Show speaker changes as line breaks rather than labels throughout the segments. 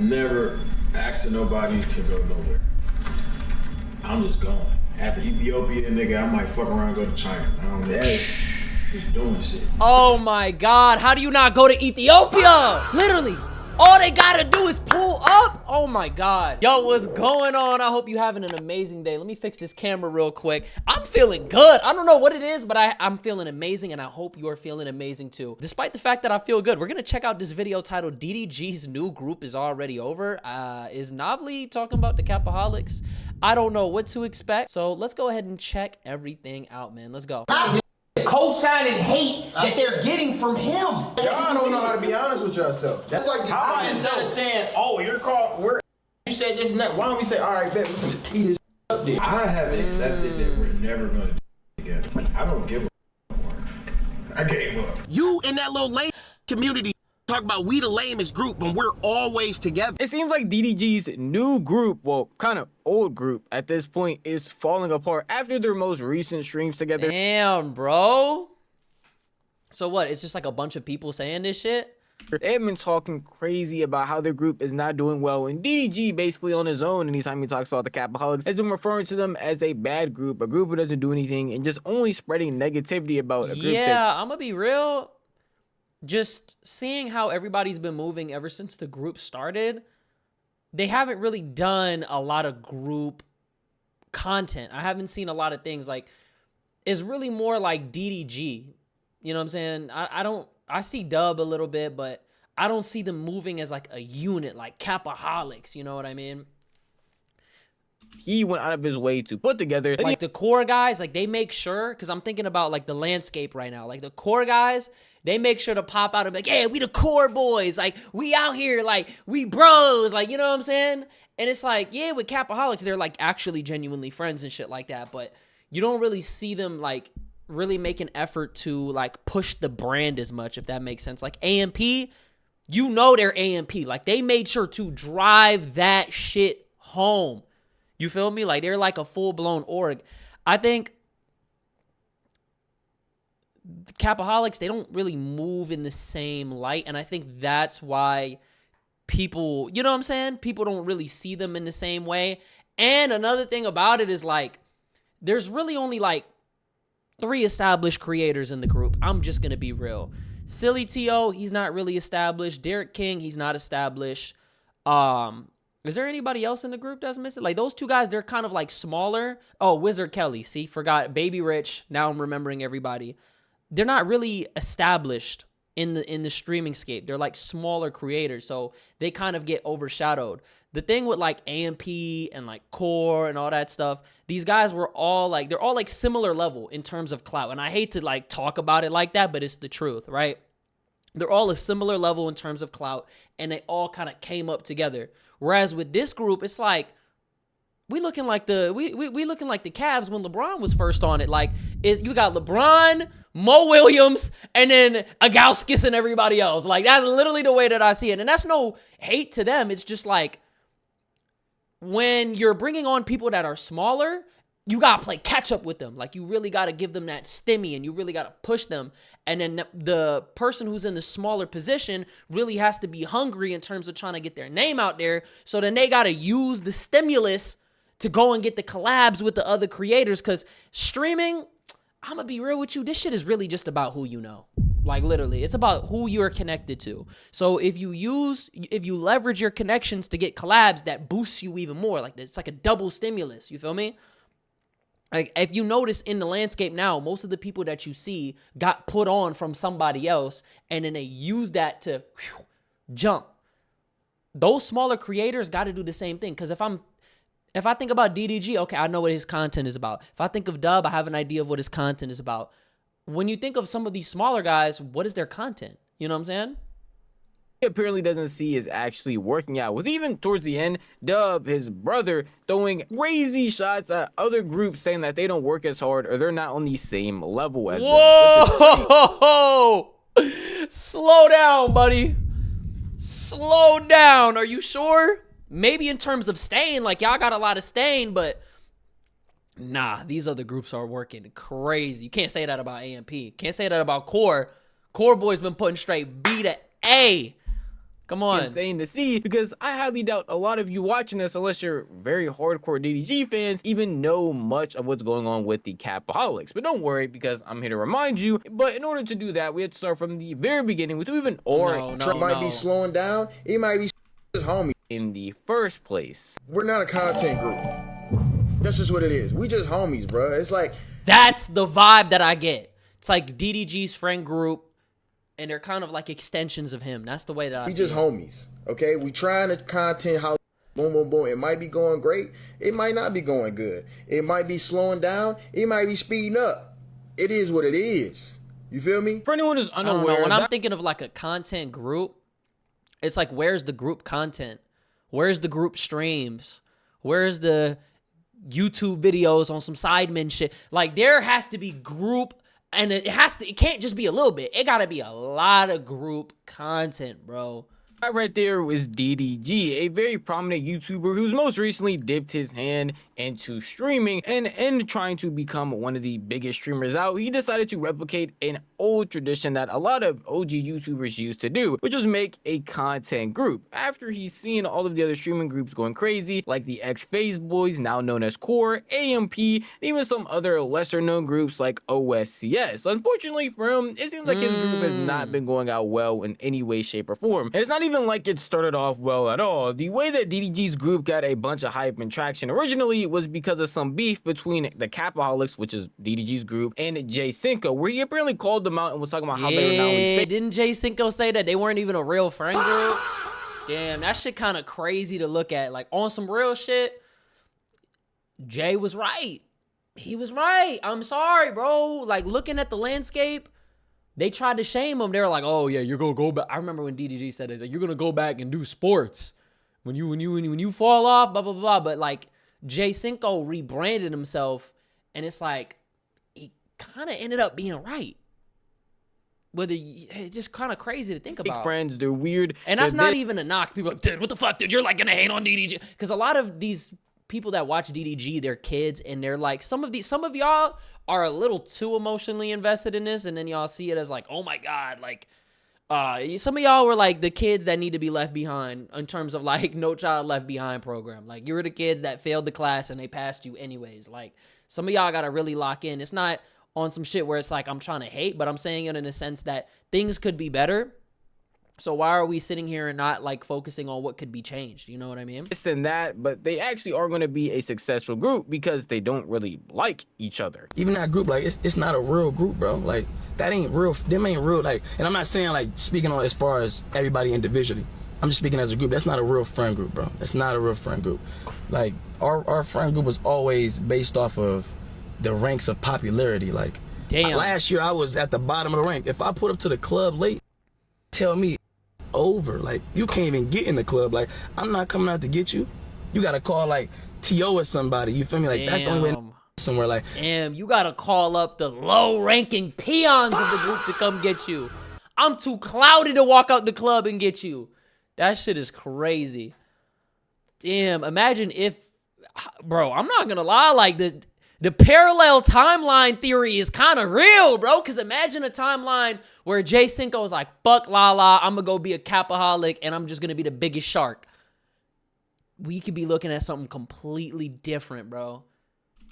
I'm never asking nobody to go nowhere. I'm just going. After Ethiopia, nigga, I might fuck around and go to China. I don't know. Just doing shit.
Oh my God, how do you not go to Ethiopia? Literally, all they gotta do is pull up. Oh my God. Yo, what's going on? I hope you having an amazing day. Let me fix this camera real quick. I'm feeling good. I don't know what it is, but I'm feeling amazing, and I hope you're feeling amazing too. Despite the fact that I feel good, we're gonna check out this video titled DDG's new group is already over. Is Navli talking about the Capaholics? I don't know what to expect. So let's go ahead and check everything out, man. Let's go.
Co-signing hate that they're getting from him.
Y'all don't know how to be honest with yourself. That's like
how about instead of saying, "Oh, you're called," you said this and that. Why don't we say, "All right, bet we're gonna tee this up there."
I have accepted that we're never gonna do it together. I don't give a fuck. I gave up.
You in that little lame community talk about we the lamest group when we're always together.
It seems like DDG's new group, well, kind of old group at this point, is falling apart after their most recent streams together.
Damn, bro. So what? It's just like a bunch of people saying this shit?
They've been talking crazy about how their group is not doing well, and DDG basically on his own, anytime he talks about the Capaholics, has been referring to them as a bad group, a group who doesn't do anything, and just only spreading negativity about a group.
Yeah, I'm gonna be real. Just seeing how everybody's been moving ever since the group started, they haven't really done a lot of group content. I haven't seen a lot of things. Like, it's really more like DDG. You know what I'm saying? I see Dub a little bit, but I don't see them moving as like a unit, like Capaholics. You know what I mean?
He went out of his way to put together,
like, the core guys, like, they make sure, because I'm thinking about like the landscape right now, like the core guys, they make sure to pop out and be like, yeah, we the core boys, like, we out here, like, we bros, like, you know what I'm saying? And it's like, yeah, with Capaholics, they're like actually genuinely friends and shit like that, but you don't really see them like really make an effort to like push the brand as much, if that makes sense. Like AMP, you know, they're AMP, like they made sure to drive that shit home. You feel me? Like, they're like a full-blown org. I think Capaholics, they don't really move in the same light, and I think that's why people, you know what I'm saying? People don't really see them in the same way. And another thing about it is, like, there's really only, like, 3 established creators in the group. I'm just going to be real. Silly T.O., he's not really established. Derek King, he's not established. Is there anybody else in the group that's missing? Like, those 2 guys, they're kind of like smaller. Oh, Wizard Kelly. See, forgot. Baby Rich. Now I'm remembering everybody. They're not really established in the streaming scape. They're like smaller creators, so they kind of get overshadowed. The thing with like AMP and like Core and all that stuff, these guys were all like, they're all like similar level in terms of clout. And I hate to like talk about it like that, but it's the truth, right? They're all a similar level in terms of clout, and they all kind of came up together. Whereas with this group, it's like we looking like the we looking like the Cavs when LeBron was first on it. Like, you got LeBron, Mo Williams, and then Agauskas and everybody else. Like, that's literally the way that I see it, and that's no hate to them. It's just like, when you're bringing on people that are smaller, you got to play catch up with them. Like, you really got to give them that stimmy, and you really got to push them. And then the person who's in the smaller position really has to be hungry in terms of trying to get their name out there. So then they got to use the stimulus to go and get the collabs with the other creators. Because streaming, I'm going to be real with you, this shit is really just about who you know. Like, literally, it's about who you're connected to. So if you leverage your connections to get collabs, that boosts you even more. Like, it's like a double stimulus. You feel me? Like, if you notice in the landscape now, most of the people that you see got put on from somebody else, and then they use that to jump. Those smaller creators got to do the same thing. Because if I think about DDG, okay, I know what his content is about. If I think of Dub, I have an idea of what his content is about. When you think of some of these smaller guys, what is their content? You know what I'm saying?
He apparently doesn't see is actually working out, with even towards the end, Dub, his brother, throwing crazy shots at other groups, saying that they don't work as hard or they're not on the same level as them.
Whoa! Slow down, buddy. Slow down. Are you sure? Maybe in terms of staying, like, y'all got a lot of staying, but nah, these other groups are working crazy. You can't say that about AMP. Can't say that about Core. Core Boy's been putting straight B to A. Come on.
insane to see, because I highly doubt a lot of you watching this, unless you're very hardcore DDG fans, even know much of what's going on with the Capaholics. But don't worry, because I'm here to remind you. But in order to do that, we have to start from the very beginning with who even
might be slowing down. It might be his homie
in the first place.
We're not a content group. That's just what it is. We just homies, bro. It's like
that's the vibe that I get. It's like DDG's friend group, and they're kind of like extensions of him. That's the way that I see
it. We just homies, okay? We trying to content how boom, boom, boom. It might be going great. It might not be going good. It might be slowing down. It might be speeding up. It is what it is. You feel me?
For anyone who's unaware,
when I'm thinking of like a content group, it's like, where's the group content? Where's the group streams? Where's the YouTube videos on some Sidemen shit? Like, there has to be group. And it can't just be a little bit. It gotta be a lot of group content, bro.
That right there was DDG, a very prominent YouTuber who's most recently dipped his hand into streaming, and in trying to become one of the biggest streamers out, he decided to replicate an old tradition that a lot of OG YouTubers used to do, which was make a content group. After he's seen all of the other streaming groups going crazy, like the X-Phase Boys, now known as Core, AMP, and even some other lesser known groups like OSCS. Unfortunately for him, it seems like his group has not been going out well in any way, shape, or form. And it's not even like it started off well at all. The way that DDG's group got a bunch of hype and traction originally was because of some beef between the Capaholics, which is DDG's group, and Jay Cinco, where he apparently called them out and was talking about how they were not only fake.
Didn't Jay Cinco say that they weren't even a real friend group? Damn, that shit kind of crazy to look at. Like, on some real shit, Jay was right. He was right. I'm sorry, bro. Like, looking at the landscape, they tried to shame him. They were like, "Oh yeah, you're gonna go back." I remember when DDG said it, like, "You're gonna go back and do sports when you fall off." Blah blah blah. But like, Jay Cinco rebranded himself, and it's like he kind of ended up being right. It's just kind of crazy to think about.
Big friends, they're weird,
and that's not even a knock. People are like, "Dude, what the fuck, dude? You're like gonna hate on DDG?" Because a lot of these people that watch DDG, they're kids, and they're like, some of y'all are a little too emotionally invested in this, and then y'all see it as like, oh my god, like, some of y'all were like the kids that need to be left behind in terms of like No Child Left Behind program. Like, you were the kids that failed the class and they passed you anyways. Like, some of y'all gotta really lock in. It's not on some shit where it's like I'm trying to hate, but I'm saying it in a sense that things could be better. So why are we sitting here and not like focusing on what could be changed? You know what I mean?
This and that, but they actually are going to be a successful group because they don't really like each other.
Even that group, like, it's not a real group, bro. Like, that ain't real. Them ain't real. Like, and I'm not saying like speaking on as far as everybody individually. I'm just speaking as a group. That's not a real friend group, bro. That's not a real friend group. Like, our friend group was always based off of the ranks of popularity. Like,
damn.
Last year I was at the bottom of the rank. If I put up to the club late, tell me over. Like, you can't even get in the club. Like, I'm not coming out to get you. You gotta call like T.O. or somebody. You feel me? Like, that's the only way somewhere. Like,
damn, you gotta call up the low-ranking peons of the group to come get you. I'm too cloudy to walk out the club and get you. That shit is crazy. Damn, imagine if, bro, I'm not gonna lie, like the parallel timeline theory is kind of real, bro. Because imagine a timeline where Jay Cinco is like, fuck Lala, I'm going to go be a capaholic, and I'm just going to be the biggest shark. We could be looking at something completely different, bro.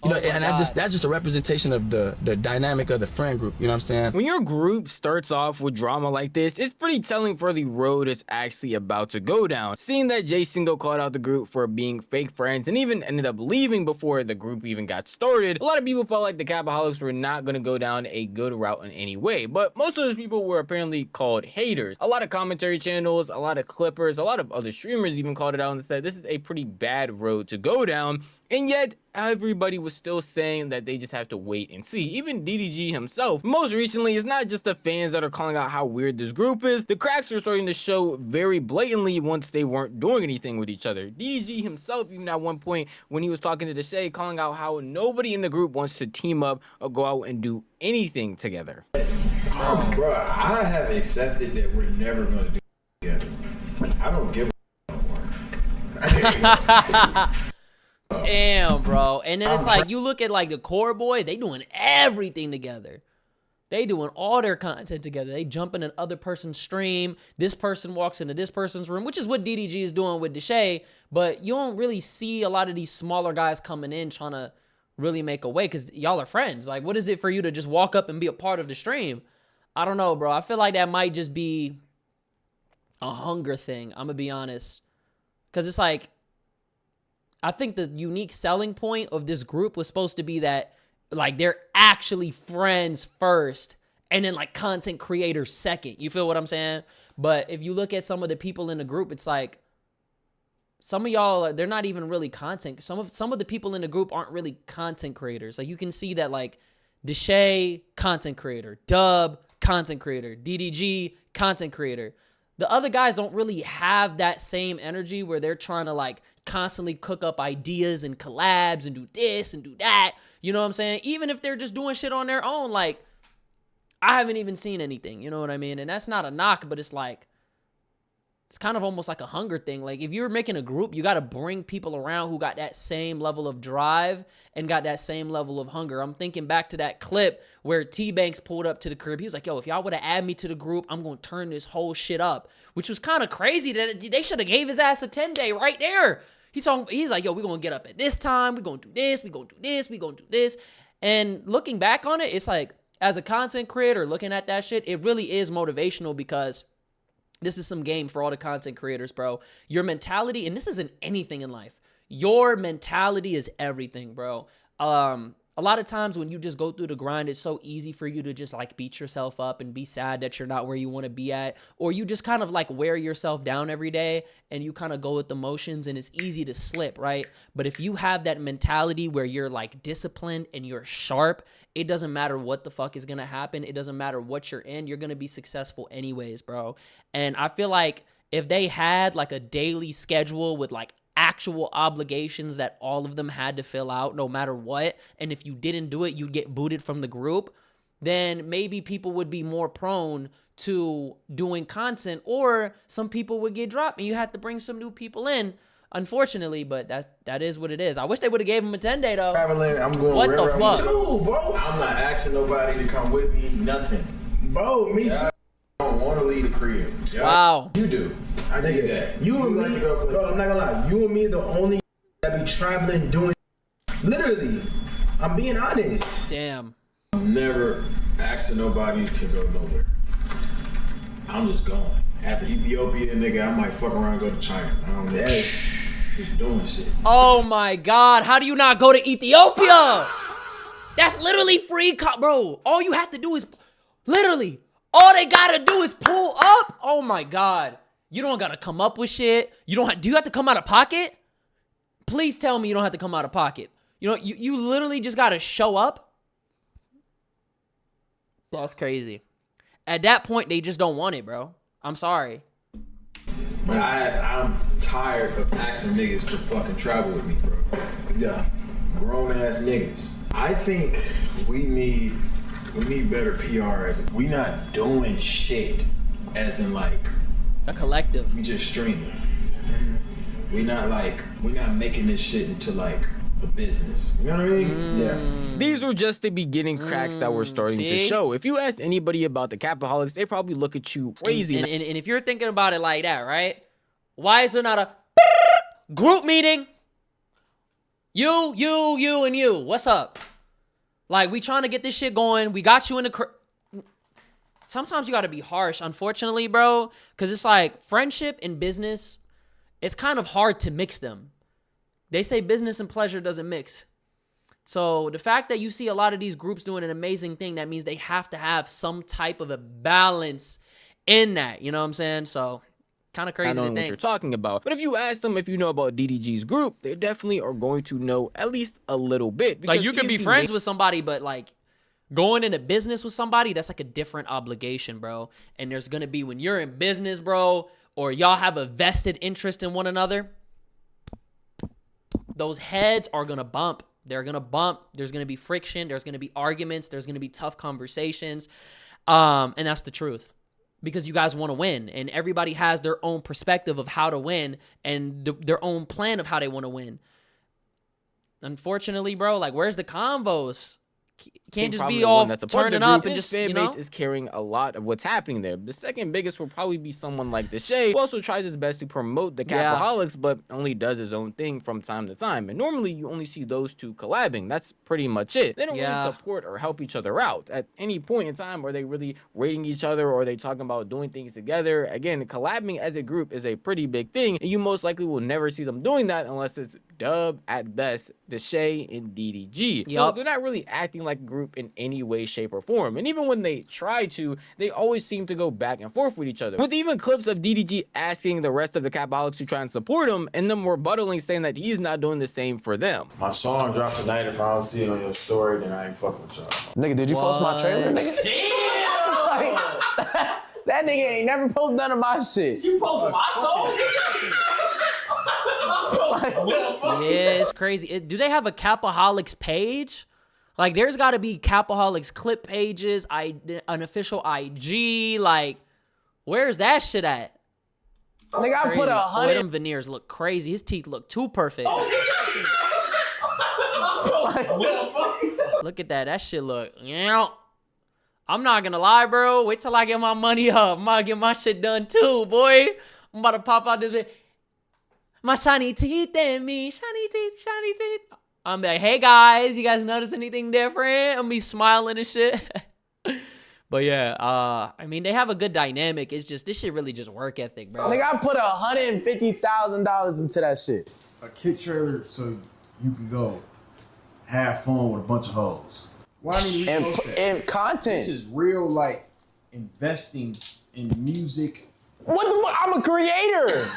you know, and that's just a representation of the dynamic of the friend group. You know what I'm saying?
When your group starts off with drama like this, it's pretty telling for the road it's actually about to go down. Seeing that Jay Cinco called out the group for being fake friends and even ended up leaving before the group even got started, a lot of people felt like the Capaholics were not going to go down a good route in any way. But most of those people were apparently called haters. A lot of commentary channels, a lot of clippers, a lot of other streamers even called it out and said this is a pretty bad road to go down. And yet, everybody was still saying that they just have to wait and see. Even DDG himself, most recently, it's not just the fans that are calling out how weird this group is. The cracks are starting to show very blatantly once they weren't doing anything with each other. DDG himself, even at one point, when he was talking to Deshae, calling out how nobody in the group wants to team up or go out and do anything together.
Bro, I have accepted that we're never going to do it together. I don't give a no more.
Damn, bro. And then it's like, you look at like the core boy, they doing everything together. They doing all their content together. They jump in another person's stream. This person walks into this person's room, which is what DDG is doing with Deshae. But you don't really see a lot of these smaller guys coming in trying to really make a way because y'all are friends. Like, what is it for you to just walk up and be a part of the stream? I don't know, bro. I feel like that might just be a hunger thing. I'm going to be honest. Because it's like, I think the unique selling point of this group was supposed to be that, like, they're actually friends first and then, like, content creators second. You feel what I'm saying? But if you look at some of the people in the group, it's like, some of y'all, they're not even really content. Some of the people in the group aren't really content creators. Like, you can see that, like, Deshae, content creator. Dub, content creator. DDG, content creator. The other guys don't really have that same energy where they're trying to, like, constantly cook up ideas and collabs and do this and do that. You know what I'm saying? Even if they're just doing shit on their own, like, I haven't even seen anything. You know what I mean? And that's not a knock, but it's like, it's kind of almost like a hunger thing. Like, if you're making a group, you got to bring people around who got that same level of drive and got that same level of hunger. I'm thinking back to that clip where T-Banks pulled up to the crib. He was like, yo, if y'all would have added me to the group, I'm going to turn this whole shit up, which was kind of crazy that they should have gave his ass a 10-day right there. He's like, yo, we're going to get up at this time. We're going to do this. We're going to do this. We're going to do this. And looking back on it, it's like, as a content creator, looking at that shit, it really is motivational because this is some game for all the content creators, bro. Your mentality, and this isn't anything in life. Your mentality is everything, bro. A lot of times when you just go through the grind, it's so easy for you to just like beat yourself up and be sad that you're not where you want to be at. Or you just kind of like wear yourself down every day and you kind of go with the motions and it's easy to slip, right? But if you have that mentality where you're like disciplined and you're sharp, it doesn't matter what the fuck is going to happen. It doesn't matter what you're in. You're going to be successful anyways, bro. And I feel like if they had like a daily schedule with like actual obligations that all of them had to fill out no matter what, and if you didn't do it, you'd get booted from the group, then maybe people would be more prone to doing content, or some people would get dropped and you have to bring some new people in, unfortunately. But that is what it is. I wish they would have gave him a 10-day though.
Traveling, I'm going
what the fuck?
Me too, bro.
I'm not asking nobody to come with me, nothing.
Bro, me too.
I don't want to leave the crib. Yeah,
Wow.
You do. I get that.
You and
like
me,
to go places.
bro, I'm not gonna lie. You and me are the only that be traveling doing. Literally, I'm being honest.
Damn.
I'm never asking nobody to go nowhere. I'm just going. After Ethiopia, nigga, I might fuck around and go to China. I don't know. Just doing shit.
Oh my God. How do you not go to Ethiopia? That's literally free, bro. All you have to do is literally, all they gotta do is pull up. Oh my God. You don't gotta come up with shit. Do you have to come out of pocket? Please tell me you don't have to come out of pocket. You know, you literally just gotta show up. That's crazy. At that point, they just don't want it, bro. I'm sorry.
But I'm tired of asking niggas to fucking travel with me, bro.
Yeah.
Grown ass niggas. I think we need better PR as we not doing shit as in like
A collective.
we just streaming. We not making this shit into like a business. You know what I mean?
Yeah.
These were just the beginning cracks that were starting to
see?
show. If you asked anybody about the Capaholics, they probably look at you crazy.
And if you're thinking about it like that, right? Why is there not a group meeting? You, and you. What's up? Like, we trying to get this shit going. We got you in the... Sometimes you got to be harsh, unfortunately, bro. Because it's like friendship and business, it's kind of hard to mix them. They say business and pleasure doesn't mix. So the fact that you see a lot of these groups doing an amazing thing, that means they have to have some type of a balance in that. You know what I'm saying? So kind of crazy
I
to
know what
think.
you're talking about. But if you ask them if you know about DDG's group, they definitely are going to know at least a little bit.
Like, you
Because
can be friends with somebody, but like going into business with somebody, that's like a different obligation, bro. And there's going to be, when you're in business, bro, or y'all have a vested interest in one another, those heads are going to bump. They're going to bump. There's going to be friction. There's going to be arguments. There's going to be tough conversations. And that's the truth. Because you guys want to win. And everybody has their own perspective of how to win and their own plan of how they want to win. Unfortunately, bro, like, where's the convos? can't just
probably
be
the
all
one that's a part of the
turning up
group,
and
his
just,
fan
you know?
base is carrying a lot of what's happening there. The second biggest will probably be someone like Deshae, who also tries his best to promote the
Yeah.
Capaholics, but only does his own thing from time to time. And normally you only see those two collabing. That's pretty much it. They don't really
Yeah.
support or help each other out. At any point in time, are they really rating each other, or are they talking about doing things together? Again, collabing as a group is a pretty big thing, and you most likely will never see them doing that unless it's Dub at best, Deshae, and DDG. So
Yup.
they're not really acting like a group in any way, shape, or form. And even when they try to, they always seem to go back and forth with each other. With even clips of DDG asking the rest of the Capaholics to try and support him, and them rebuttaling saying that he's not doing the same for them.
My song dropped tonight. If I don't see it on your story, then I ain't fucking with y'all.
Nigga, did you post my trailer, nigga? Damn! That nigga ain't never posted none of my shit.
You posted my song?
Yeah, it's crazy. Do they have a Capaholics page? Like, there's got to be Capaholics clip pages, an official IG. Like, where's that shit at?
Nigga, I
Crazy.
put
Boy,
100.
them veneers look crazy. His teeth look too perfect. Look at that. That shit look. I'm not gonna lie, bro. Wait till I get my money up. I'm gonna get my shit done too, boy. I'm about to pop out this bit. My shiny teeth and me. Shiny teeth, shiny teeth. I'm like, hey guys, you guys notice anything different? I'm be smiling and shit. But yeah, I mean, they have a good dynamic. It's just, this shit really just work ethic, bro.
Nigga, I put $150,000 into that shit.
A kid trailer so you can go have fun with a bunch of hoes. Why didn't you repost that?
And content.
This is real, like, investing in music.
What the fuck? I'm a creator.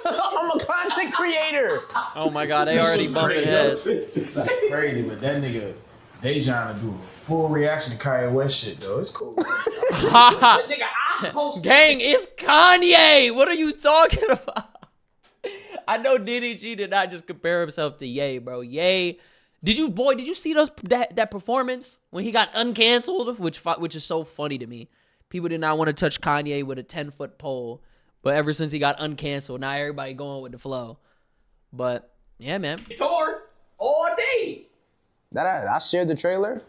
I'm a content creator.
Oh my god, they already bumping heads.
It's crazy, but that nigga, they trying to do a full reaction to Kanye West shit, though. It's cool.
Nigga, I posted.
Gang, it's Kanye. What are you talking about? I know DDG did not just compare himself to Ye, bro. Ye, did you see that performance when he got uncanceled, which is so funny to me. People did not want to touch Kanye with a 10-foot pole, but ever since he got uncanceled, now everybody going with the flow. But yeah, man.
Tour all day.
I shared the trailer.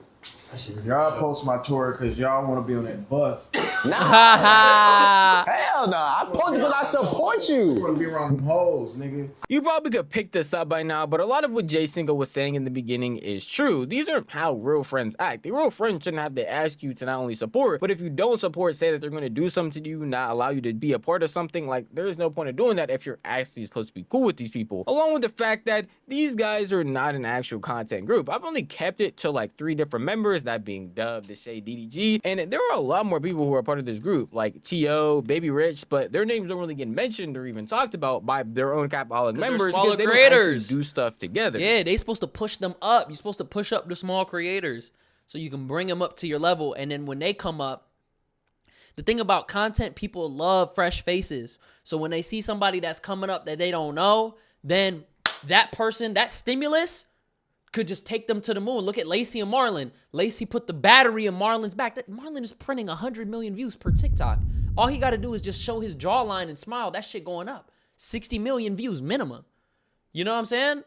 Y'all post my tour because y'all want to be on that bus.
Nah. Hell no. I posted because I support
You
you.
want to be around them hoes, nigga.
You probably could pick this up by now, but a lot of what Jay Single was saying in the beginning is true. These aren't how real friends act. A real friend shouldn't have to ask you to not only support, but if you don't support, say that they're going to do something to you, not allow you to be a part of something. Like, there's no point of doing that if you're actually supposed to be cool with these people. Along with the fact that these guys are not an actual content group. I've only kept it to like 3 different members, that being Dub, Deshae, DDG, and there are a lot more people who are part of this group, like T.O., Baby Rich, but their names don't really get mentioned or even talked about by their own Capaholic members
smaller
because they
creators.
don't actually do stuff together.
Yeah, they supposed to push them up. You're supposed to push up the small creators so you can bring them up to your level. And then when they come up, the thing about content, people love fresh faces. So when they see somebody that's coming up that they don't know, then that person, that stimulus could just take them to the moon. Look at Lacey and Marlon. Lacey put the battery in Marlon's back. Marlon is printing 100 million views per TikTok. All he got to do is just show his jawline and smile. That shit going up. 60 million views minimum. You know what I'm saying?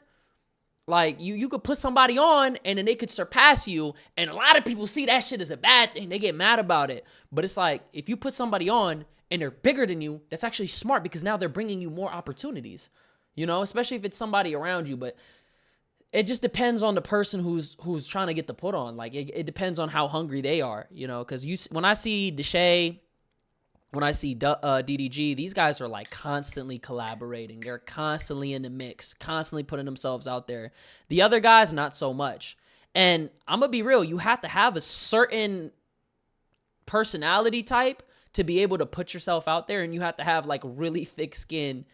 Like, you could put somebody on and then they could surpass you. And a lot of people see that shit as a bad thing. They get mad about it. But it's like, if you put somebody on and they're bigger than you, that's actually smart because now they're bringing you more opportunities. You know, especially if it's somebody around you. But it just depends on the person who's trying to get the put on. Like, it depends on how hungry they are, you know, because when I see Deshae, when I see DDG, these guys are like constantly collaborating. They're constantly in the mix, constantly putting themselves out there. The other guys, not so much. And I'm going to be real. You have to have a certain personality type to be able to put yourself out there. And you have to have like really thick skin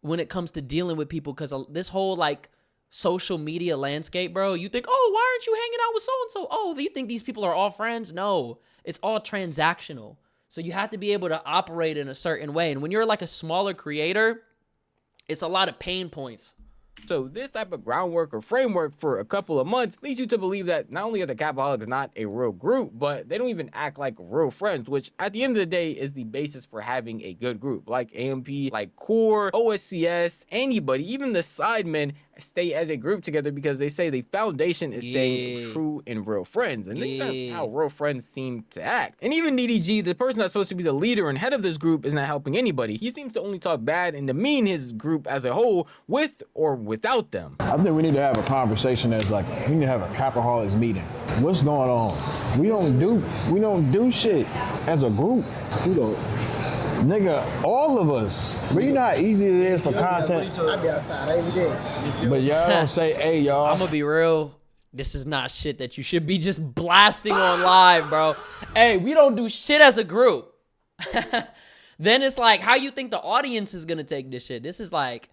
when it comes to dealing with people. Because this whole like social media landscape, bro, you think, oh, why aren't you hanging out with so-and-so? Oh, you think these people are all friends? No, it's all transactional. So you have to be able to operate in a certain way. And when you're like a smaller creator, it's a lot of pain points.
So this type of groundwork or framework for a couple of months leads you to believe that not only are the Capaholics not a real group, but they don't even act like real friends, which at the end of the day is the basis for having a good group. Like AMP, like Core, OSCS, anybody, even the Sidemen stay as a group together because they say the foundation is staying true and real friends. And that's how real friends seem to act. And even DDG, the person that's supposed to be the leader and head of this group, is not helping anybody. He seems to only talk bad and demean his group as a whole, with or without them.
I think we need to have a conversation that's like, we need to have a Capaholics meeting. What's going on? We don't do shit as a group. We don't. Nigga, all of us. But you know how easy it is for content.
I be outside every day.
But y'all don't say, hey, y'all.
I'm gonna be real. This is not shit that you should be just blasting on live, bro. Hey, we don't do shit as a group. Then it's like, how you think the audience is gonna take this shit? This is like,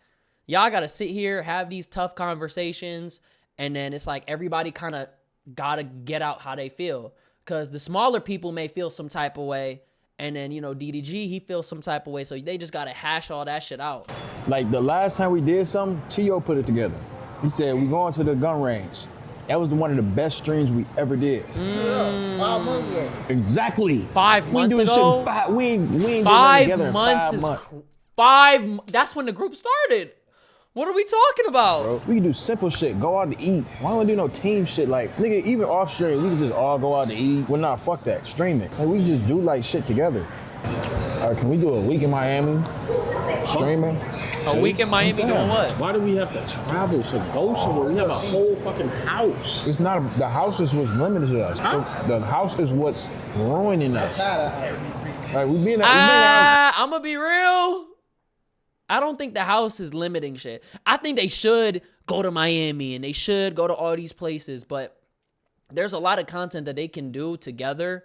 y'all gotta sit here, have these tough conversations, and then it's like everybody kind of gotta get out how they feel. Because the smaller people may feel some type of way, and then, you know, DDG, he feels some type of way, so they just gotta hash all that shit out.
Like the last time we did something, T.O. put it together. He said, we going to the gun range. That was one of the best streams we ever did.
5 months ago.
Exactly.
5 months ago?
We ain't getting
5
together in
months
5 months.
That's when the group started. What are we talking about?
Bro, we can do simple shit. Go out to eat. Why don't we do no team shit? Like, nigga, even off stream, we can just all go out to eat. Well, nah, fuck that. Stream it. Like, we can just do like shit together. All right, can we do a week in Miami? Streaming?
A week in Miami doing what?
Why do we have to travel to go somewhere? We have a whole fucking house.
It's not, the house is what's limited to us. The house is what's ruining us. Like, we being out.
I'm gonna be real. I don't think the house is limiting shit. I think they should go to Miami and they should go to all these places, but there's a lot of content that they can do together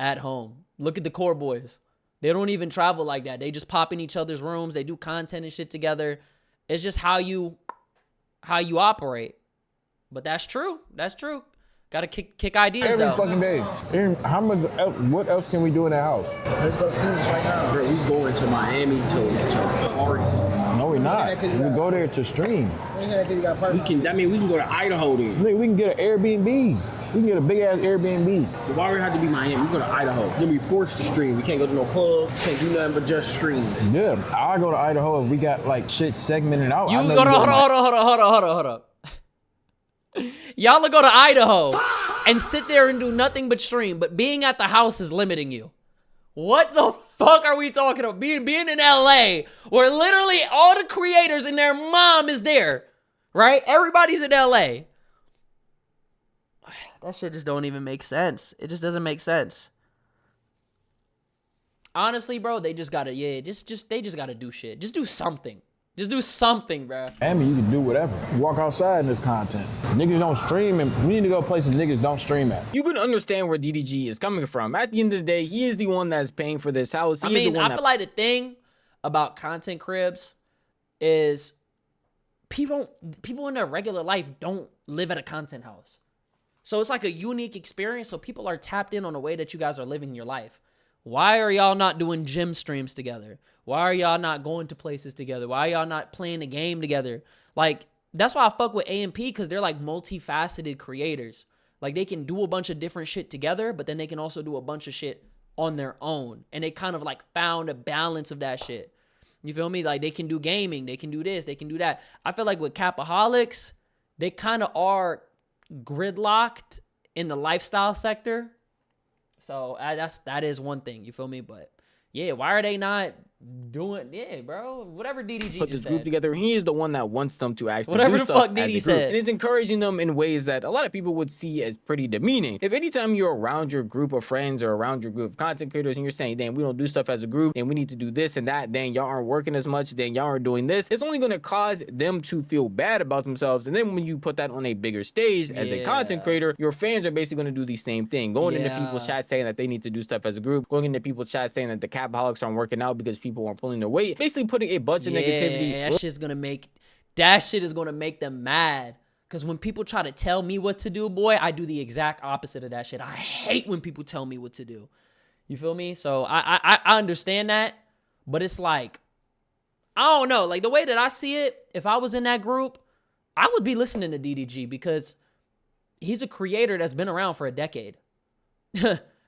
at home. Look at the core boys. They don't even travel like that. They just pop in each other's rooms. They do content and shit together. It's just how you operate. But that's true. That's true. Gotta kick ideas
Every
though.
fucking day. How much? What else can we do in the house?
Let's go to Phoenix right now.
Bro, we going to Miami to party.
No, we're not. We go there to stream.
We can go to Idaho then.
Nigga, we can get an Airbnb. We can get a big ass Airbnb.
Why would it have to be Miami? We go to Idaho. Then we forced to stream. We can't go to no club. Can't do nothing but just stream.
Yeah, I'll go to Idaho if we got like shit segmented out.
You hold on. Y'all will go to Idaho and sit there and do nothing but stream, but being at the house is limiting you. What the fuck are we talking about? Being in LA, where literally all the creators and their mom is there, right? Everybody's in LA. That shit just don't even make sense. It just doesn't make sense. Honestly, bro, they just gotta, they just gotta do shit. Just do something. Just do something, bro.
I mean, you can do whatever. Walk outside in this content. Niggas don't stream, and we need to go places niggas don't stream at.
You can understand where DDG is coming from. At the end of the day, he is the one that's paying for this house.
I feel like the thing about content cribs is people in their regular life don't live at a content house. So it's like a unique experience. So people are tapped in on the way that you guys are living your life. Why are y'all not doing gym streams together? Why are y'all not going to places together? Why are y'all not playing a game together? Like, that's why I fuck with AMP, because they're like multifaceted creators. Like, they can do a bunch of different shit together, but then they can also do a bunch of shit on their own. And they kind of like found a balance of that shit. You feel me? Like, they can do gaming, they can do this, they can do that. I feel like with Capaholics, they kind of are gridlocked in the lifestyle sector. So that is one thing, you feel me? But yeah, why are they not doing, bro, whatever DDG
put
just
this group
said.
Together. He is the one that wants them to actually
Whatever
do
the
stuff
fuck
as a
DD
group.
said.
And it's encouraging them in ways that a lot of people would see as pretty demeaning. If anytime you're around your group of friends or around your group of content creators and you're saying, damn, we don't do stuff as a group and we need to do this and that, then y'all aren't working as much, then y'all aren't doing this, it's only going to cause them to feel bad about themselves. And then when you put that on a bigger stage as a content creator, your fans are basically going to do the same thing. Going into people's chat saying that they need to do stuff as a group, going into people's chat saying that the Capaholics aren't working out because people aren't pulling their weight, basically putting a bunch of negativity.
That shit is gonna make them mad. Cause when people try to tell me what to do, boy, I do the exact opposite of that shit. I hate when people tell me what to do. You feel me? So I understand that, but it's like, I don't know. Like the way that I see it, if I was in that group, I would be listening to DDG because he's a creator that's been around for a decade.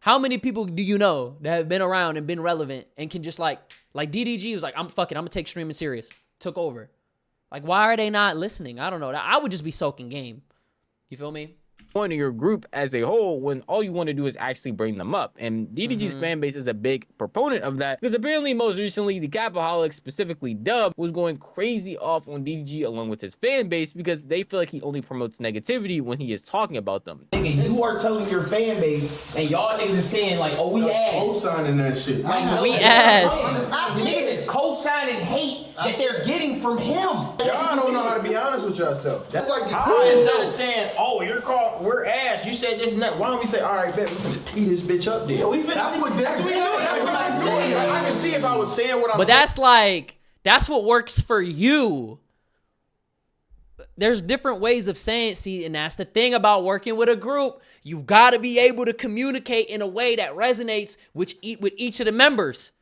How many people do you know that have been around and been relevant and can just like DDG was like, I'm gonna take streaming serious. Took over. Like, why are they not listening? I don't know. I would just be soaking game. You feel me?
Point of your group as a whole when all you want to do is actually bring them up. And DDG's fan base is a big proponent of that because apparently most recently the Capaholics, specifically Dub, was going crazy off on DDG along with his fan base because they feel like he only promotes negativity when he is talking about them.
You are telling your fan base and y'all niggas is saying like, oh, we ass.
Co-signing that shit.
Like,
We ass.
Niggas is co-signing hate that they're getting from him.
Y'all don't know how to be honest with yourself. That's like
Instead of saying, oh, we're ass, you said this and that.
why don't we say, all right, bet we finna tee this bitch up then.
That's what I'm saying.
I can see if I was saying what I'm
But
saying.
that's what works for you. There's different ways of saying, see, and that's the thing about working with a group. You've got to be able to communicate in a way that resonates with each of the members.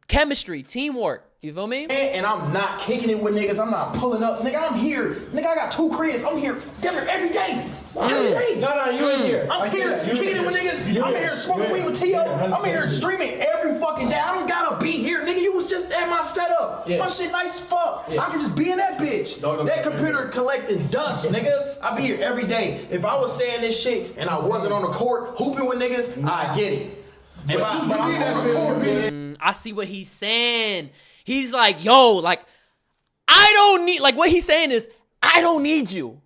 Chemistry, teamwork. You feel me?
And I'm not kicking it with niggas. I'm not pulling up. Nigga, I'm here. Nigga, I got 2 cribs. I'm here damn near every day. Every day.
No, you ain't here.
I'm here kicking it with niggas. I'm here smoking weed with T.O. I'm here streaming every fucking day. I don't gotta be here. Nigga, you was just at my setup. My shit nice as fuck. I can just be in that bitch. That computer collecting dust, nigga. I be here every day. If I was saying this shit and I wasn't on the court hooping with niggas, I get it. But I'm on the court.
I see what he's saying. He's like, yo, like, I don't need, like, what he's saying is, I don't need you.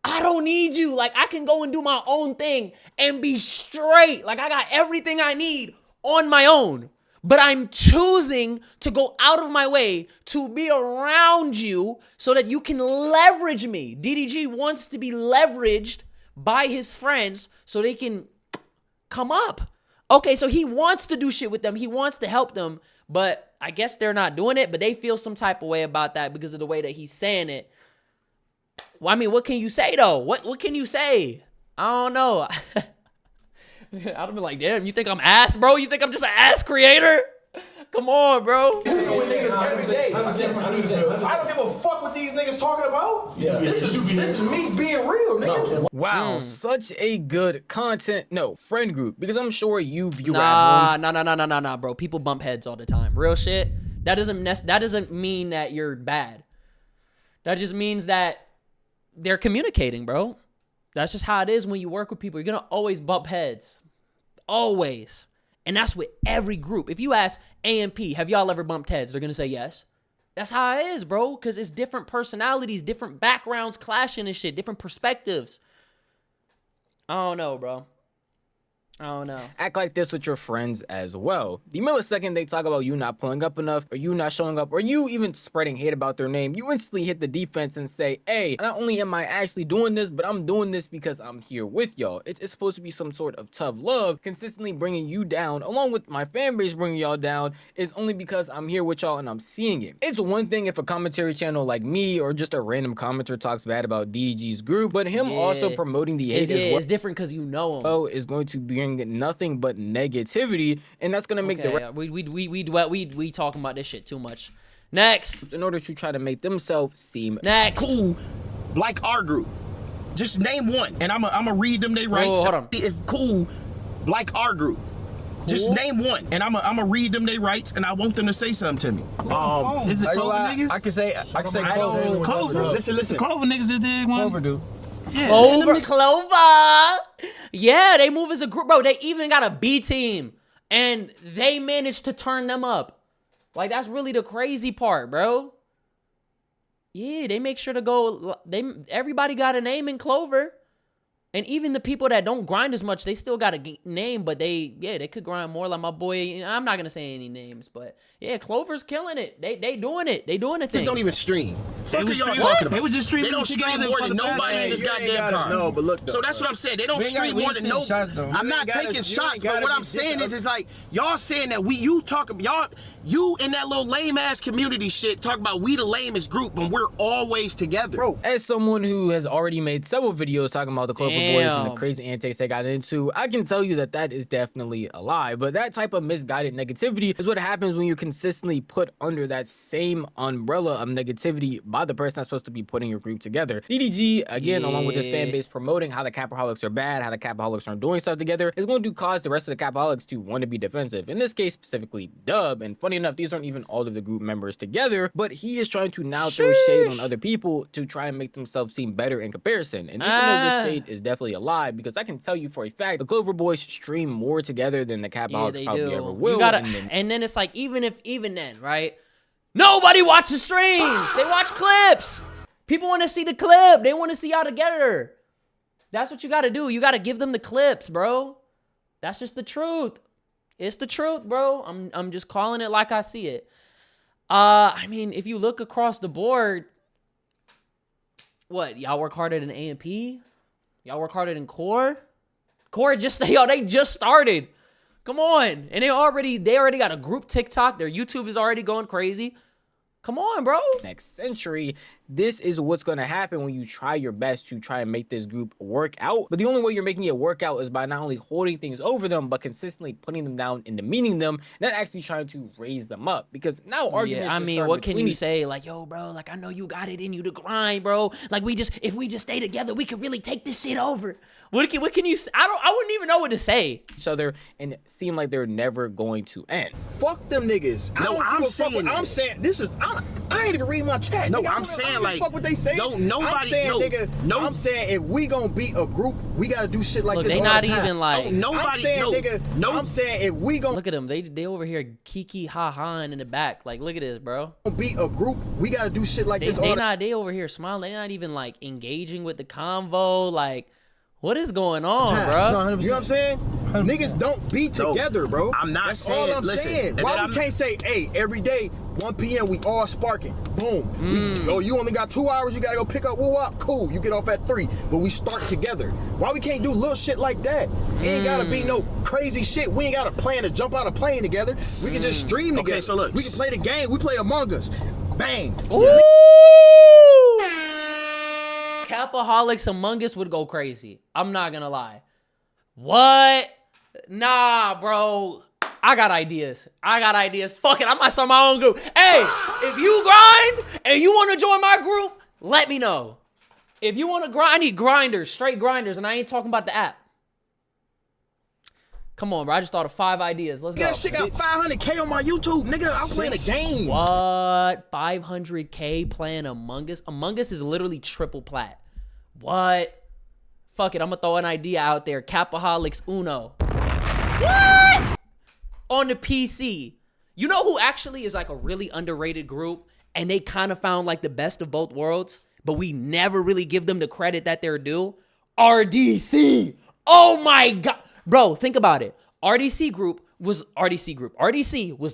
I don't need you. Like, I can go and do my own thing and be straight. Like, I got everything I need on my own. But I'm choosing to go out of my way to be around you so that you can leverage me. DDG wants to be leveraged by his friends so they can come up. Okay, so he wants to do shit with them. He wants to help them. But I guess they're not doing it, but they feel some type of way about that because of the way that he's saying it. Well, I mean, what can you say, though? What can you say? I don't know. I'd be like, damn, you think I'm ass, bro? You think I'm just an ass creator? Come on, bro.
With niggas every day. I don't give a fuck what these niggas talking about. This is me being real, nigga.
Wow, such a good friend group, because I'm sure you view
Nah, bro. People bump heads all the time. Real shit. That doesn't mean that you're bad. That just means that they're communicating, bro. That's just how it is when you work with people. You're gonna always bump heads. Always. And that's with every group. If you ask AMP, have y'all ever bumped heads? They're gonna say yes. That's how it is, bro. Because it's different personalities, different backgrounds clashing and shit, different perspectives. I don't know, bro. I don't know.
Act like this with your friends as well. The millisecond they talk about you not pulling up enough, or you not showing up, or you even spreading hate about their name, you instantly hit the defense and say, hey, not only am I actually doing this, but I'm doing this because I'm here with y'all. It's supposed to be some sort of tough love. Consistently bringing you down, along with my fan base bringing y'all down, is only because I'm here with y'all and I'm seeing it. It's one thing if a commentary channel like me or just a random commenter talks bad about DDG's group, but him also promoting the hate as well.
It's different because you know him.
Is going to bring nothing but negativity, and that's gonna make
we talking about this shit too much. Next,
in order to try to make themselves seem
cool, like our group. Just name one, and I'm a read them they rights.
Hold on.
It's cool, like our group. Cool? Just name one, and I'm a read them they rights, and I want them to say something to me.
Is it Clover niggas? I can say Clover.
Clover. Listen. Clover niggas just did one.
Clover do.
Yeah,
Clover. Yeah, they move as a group, bro. They even got a B team, and they managed to turn them up. Like, that's really the crazy part, bro. Yeah, they make sure to go. Everybody got a name in Clover. And even the people that don't grind as much, they still got a name, but they could grind more. Like my boy, I'm not gonna say any names, but yeah, Clover's killing it. They doing it. They doing the thing.
Just don't even stream. Fuck are y'all talking about?
They was just streaming.
They don't stream more than nobody in this goddamn car.
No, but look though,
so that's what I'm saying. They don't stream more than nobody. I'm not taking shots, but what I'm saying is like y'all saying that you in that little lame ass community shit talk about we the lamest group when we're always together.
Bro, as someone who has already made several videos talking about the Clover Boys and the crazy antics they got into, I can tell you that is definitely a lie. But that type of misguided negativity is what happens when you're consistently put under that same umbrella of negativity by the person that's supposed to be putting your group together. DDG, again, along with his fan base promoting how the Capaholics are bad, how the Capaholics aren't doing stuff together, is going to cause the rest of the Capaholics to want to be defensive. In this case, specifically Dub. And funny funny enough, these aren't even all of the group members together, but he is trying to now throw shade on other people to try and make themselves seem better in comparison. And even though this shade is definitely a lie, because I can tell you for a fact, the Clover Boys stream more together than the Capaholics probably ever will.
You gotta, and then it's like, even then, right? Nobody watches streams. They watch clips. People want to see the clip. They want to see y'all together. That's what you got to do. You got to give them the clips, bro. That's just the truth. It's the truth, bro. I'm just calling it like I see it. I mean, if you look across the board, what, y'all work harder than A&P? Y'all work harder than Core? Core just, they just started. Come on. And they already got a group TikTok. Their YouTube is already going crazy. Come on, bro.
Next century, this is what's going to happen when you try your best to try and make this group work out. But the only way you're making it work out is by not only holding things over them, but consistently putting them down and demeaning them, not actually trying to raise them up. Because now arguments
I mean, what can you say? Like, yo, bro, like, I know you got it in you to grind, bro. Like, if we just stay together, we could really take this shit over. What can you say? I wouldn't even know what to say.
Each other and it seemed like they're never going to end.
Fuck them niggas.
No, I'm saying
this is. I ain't even reading my chat.
No,
nigga,
I'm saying like.
Fuck what they say.
No, nobody.
I'm saying, nigga. I'm saying if we gonna beat a group, we gotta do shit like
Look,
this
they
all
not
the time.
even like.
Nobody.
I'm saying, nigga. No. I'm saying if we gonna
look at them. They over here kiki ha ha in the back. Like, look at this, bro.
Beat a group, we gotta do shit like this.
They over here smiling. They not even like engaging with the convo. Like, what is going on, bro?
No, you know what I'm saying? 100%. Niggas don't be together, bro.
I'm not
That's
saying.
all I'm saying. Why we can't say, hey, every day, 1 p.m. we all sparking. Boom. You only got 2 hours. You gotta go pick up woo-wop. Cool. You get off at 3, but we start together. Why we can't do little shit like that? It ain't gotta be no crazy shit. We ain't got a plan to jump out a plane together. We can just stream together.
Okay, so look,
we can play the game. We played Among Us. Bang.
Ooh. Capaholics Among Us would go crazy. I'm not gonna lie. What? Nah, bro. I got ideas. Fuck it. I might start my own group. Hey, if you grind and you want to join my group, let me know. If you want to grind, I need grinders, straight grinders, and I ain't talking about the app. Come on, bro. I just thought of 5 ideas. Let's go.
That shit got 500K on my YouTube, nigga. I'm playing a game.
What? 500K playing Among Us? Among Us is literally triple plat. What? Fuck it. I'm going to throw an idea out there. Capaholics Uno. What? On the PC. You know who actually is like a really underrated group? And they kind of found like the best of both worlds, but we never really give them the credit that they're due? RDC. Oh my God. Bro, think about it. RDC was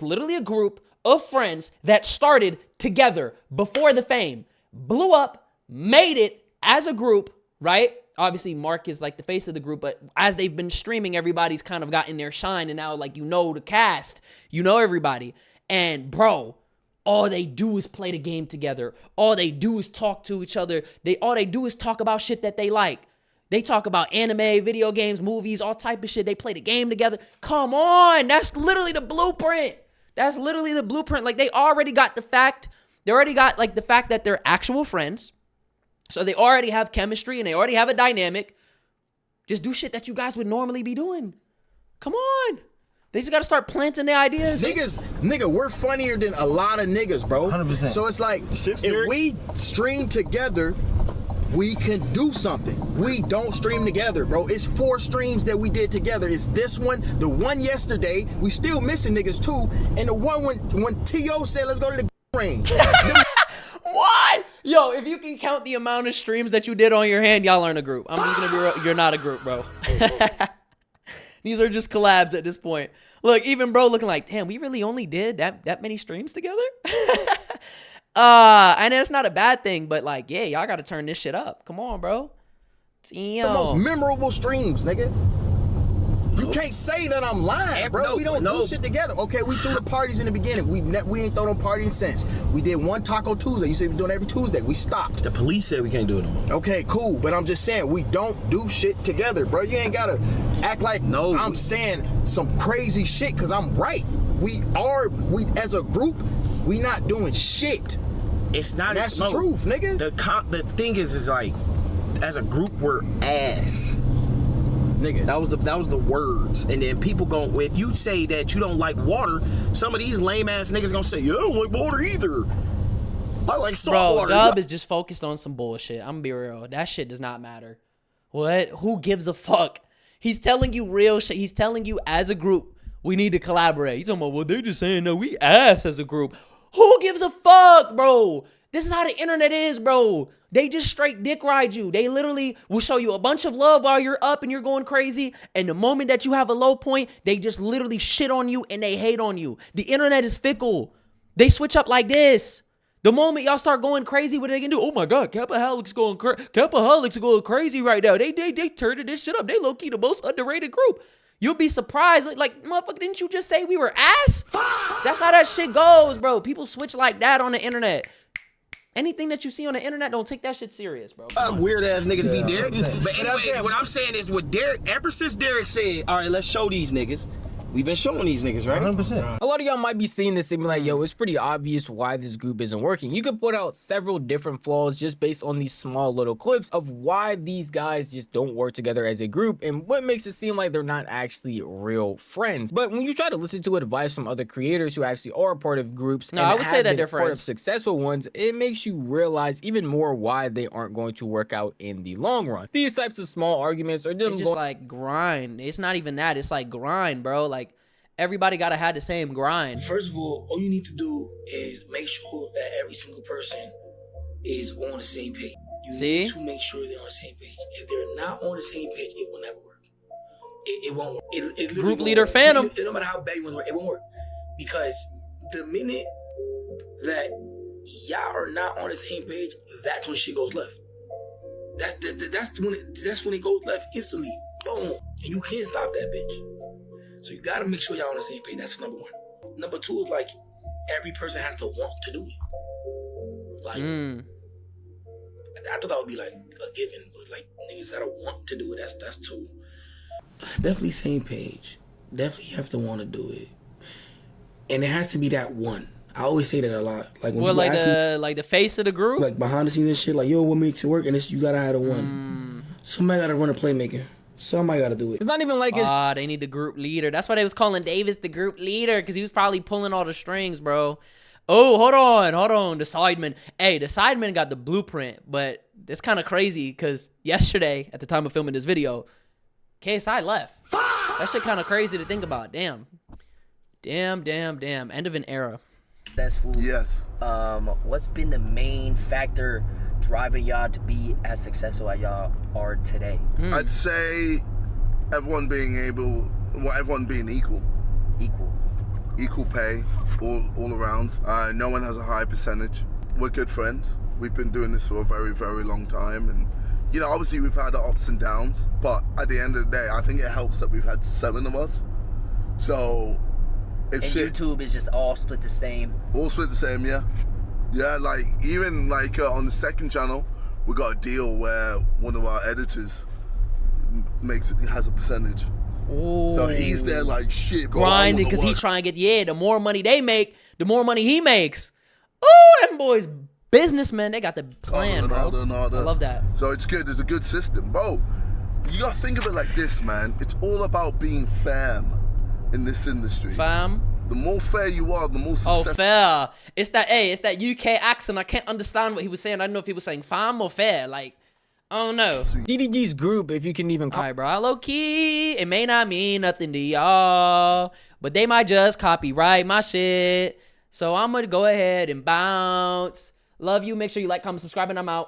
literally a group of friends that started together before the fame, blew up, made it as a group, right? Obviously, Mark is like the face of the group, but as they've been streaming, everybody's kind of gotten their shine, and now, like, you know the cast, you know everybody. And, bro, all they do is play the game together. All they do is talk to each other. All they do is talk about shit that they like. They talk about anime, video games, movies, all type of shit. They play the game together. Come on. That's literally the blueprint. Like, they already got the fact. They already got, like, the fact that they're actual friends. So they already have chemistry and they already have a dynamic. Just do shit that you guys would normally be doing. Come on. They just got to start planting their ideas.
Nigga, we're funnier than a lot of niggas, bro.
100%.
So it's like, if we stream together, we can do something. We don't stream together, bro. It's 4 streams that we did together. It's this one, the one yesterday. We still missing niggas too. And the one when T.O. said, let's go to the range.
What? Yo, if you can count the amount of streams that you did on your hand, y'all aren't a group. I'm just going to be real. You're not a group, bro. These are just collabs at this point. Look, even bro looking like, damn, we really only did that many streams together? And it's not a bad thing, but like, yeah, y'all got to turn this shit up. Come on, bro. Damn.
The most memorable streams, nigga. You can't say that I'm lying, bro. We don't do shit together. Okay, we threw the parties in the beginning. We ain't throw no party since. We did one Taco Tuesday. You said we doing every Tuesday. We stopped.
The police said we can't do it no more.
Okay, cool. But I'm just saying, we don't do shit together, bro. You ain't gotta act like I'm saying some crazy shit because I'm right. We as a group, we not doing shit.
It's not.
That's the truth, nigga.
The thing is like, as a group, we're ass. Nigga, that was the words. And then people if you say that you don't like water, some of these lame ass niggas gonna say, yeah, I don't like water either. I like salt water.
Dub is just focused on some bullshit. I'm gonna be real. That shit does not matter. What? Who gives a fuck? He's telling you real shit. He's telling you as a group, we need to collaborate. He's talking about, well, they're just saying that we ass as a group. Who gives a fuck, bro? This is how the internet is, bro. They just straight dick ride you. They literally will show you a bunch of love while you're up and you're going crazy. And the moment that you have a low point, they just literally shit on you and they hate on you. The internet is fickle. They switch up like this. The moment y'all start going crazy, what they can do? Oh my God, Capaholics are going crazy right now. They turned this shit up. They low key the most underrated group. You'll be surprised. Like, motherfucker, didn't you just say we were ass? That's how that shit goes, bro. People switch like that on the internet. Anything that you see on the internet, don't take that shit serious, bro.
Weird ass niggas be Derek. But anyway, what I'm saying is what Derek, ever since Derek said, all right, let's show these niggas. We've been showing these niggas, right?
100%. A lot of y'all might be seeing this and be like, yo, it's pretty obvious why this group isn't working. You could put out several different flaws just based on these small little clips of why these guys just don't work together as a group and what makes it seem like they're not actually real friends. But when you try to listen to advice from other creators who actually are a part of groups and
I would say that they're
part of
friends.
successful ones, it makes you realize even more why they aren't going to work out in the long run. These types of small arguments are
It's just like grind. It's not even that. It's like grind, bro. Like, everybody gotta have the same grind.
First of all you need to do is make sure that every single person is on the same page. You need to make sure they're on the same page. If they're not on the same page, it will never work. It won't work. It
Group leader Phantom.
No matter how bad you want to work, it won't work. Because the minute that y'all are not on the same page, that's when shit goes left. That's when it goes left instantly. Boom. And you can't stop that bitch. So you gotta make sure y'all on the same page. That's number one. Number two is like every person has to want to do it. Like I thought that would be like a given, but like niggas gotta want to do it. That's two. Definitely same page. Definitely have to want to do it. And it has to be that one. I always say that a lot. Like when
like the face of the group?
Like behind the scenes and shit, like yo, what makes it work? And it's you gotta have the one. Somebody gotta run a playmaker. Somebody gotta do it.
It's not even like
they need the group leader. That's why they was calling Davis the group leader, because he was probably pulling all the strings, bro. Oh, hold on. The sideman. Hey, the sideman got the blueprint, but it's kind of crazy because yesterday, at the time of filming this video, KSI left. That shit kind of crazy to think about. Damn. End of an era.
Successful.
Yes.
What's been the main factor driving y'all to be as successful as y'all are today?
I'd say everyone being equal. Equal pay, all around. No one has a high percentage. We're good friends. We've been doing this for a very, very long time, and you know, obviously we've had our ups and downs, but at the end of the day, I think it helps that we've had 7 of us. So if
YouTube is just all split the same.
All split the same, yeah. Yeah, like even like on the second channel, we got a deal where one of our editors has a percentage.
Ooh.
So he's there like shit, bro.
Grinding because he trying to get, the more money they make, the more money he makes. Oh, them boys businessmen, they got the plan, bro. I love that.
So it's good. It's a good system, bro. You gotta think of it like this, man. It's all about being fam in this industry.
Fam.
The more fair you are, the more successful.
Oh, fair. It's that UK accent. I can't understand what he was saying. I don't know if he was saying fam or fair. Like, I don't know.
DDG's group, if you can even call.
Alright, bro. Low key, it may not mean nothing to y'all, but they might just copyright my shit. So I'm gonna go ahead and bounce. Love you. Make sure you like, comment, subscribe, and I'm out.